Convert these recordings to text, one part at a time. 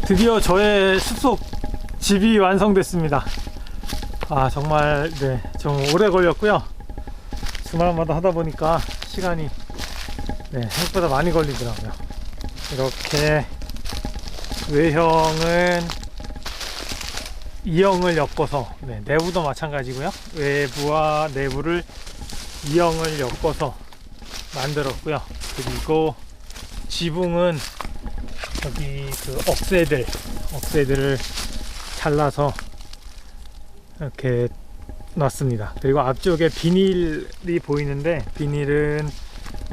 드디어 저의 숲속 집이 완성됐습니다. 아 정말 네 좀 오래 걸렸고요. 주말마다 하다 보니까 시간이 생각보다 많이 걸리더라고요. 이렇게 외형은 2형을 엮어서 내부도 마찬가지고요. 외부와 내부를 2형을 엮어서 만들었고요. 그리고 지붕은 여기 그 억새들을 잘라서 이렇게 놨습니다. 그리고 앞쪽에 비닐이 보이는데 비닐은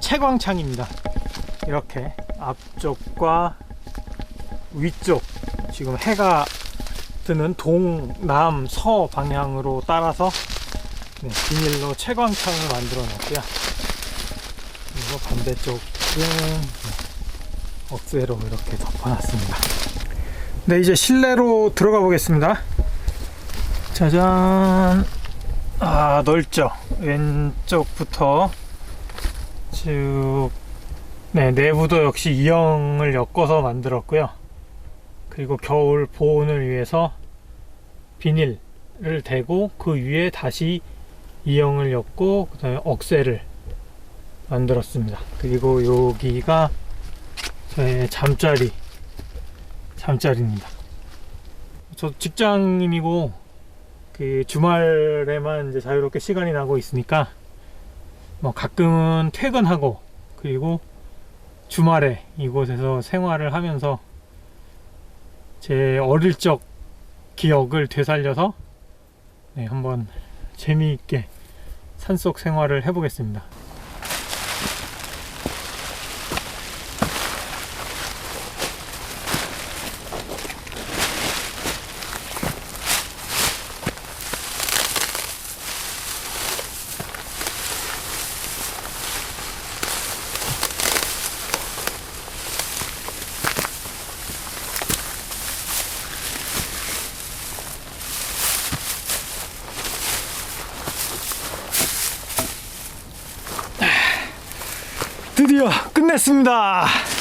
채광창입니다. 이렇게 앞쪽과 위쪽 지금 해가 뜨는 동남 서 방향으로 따라서 비닐로 채광창을 만들어 놨고요. 그리고 반대쪽은 억새로 이렇게 덮어놨습니다. 네, 이제 실내로 들어가 보겠습니다. 짜잔. 아, 넓죠? 왼쪽부터 쭉 내부도 역시 2형을 엮어서 만들었고요. 그리고 겨울 보온을 위해서 비닐을 대고 그 위에 다시 2형을 엮고 그 다음에 억새를 만들었습니다. 그리고 여기가 저의 잠자리입니다. 저 직장인이고 그 주말에만 이제 자유롭게 시간이 나고 있으니까 뭐 가끔은 퇴근하고 그리고 주말에 이곳에서 생활을 하면서 제 어릴 적 기억을 되살려서 한번 재미있게 산속 생활을 해보겠습니다. 드디어 끝냈습니다.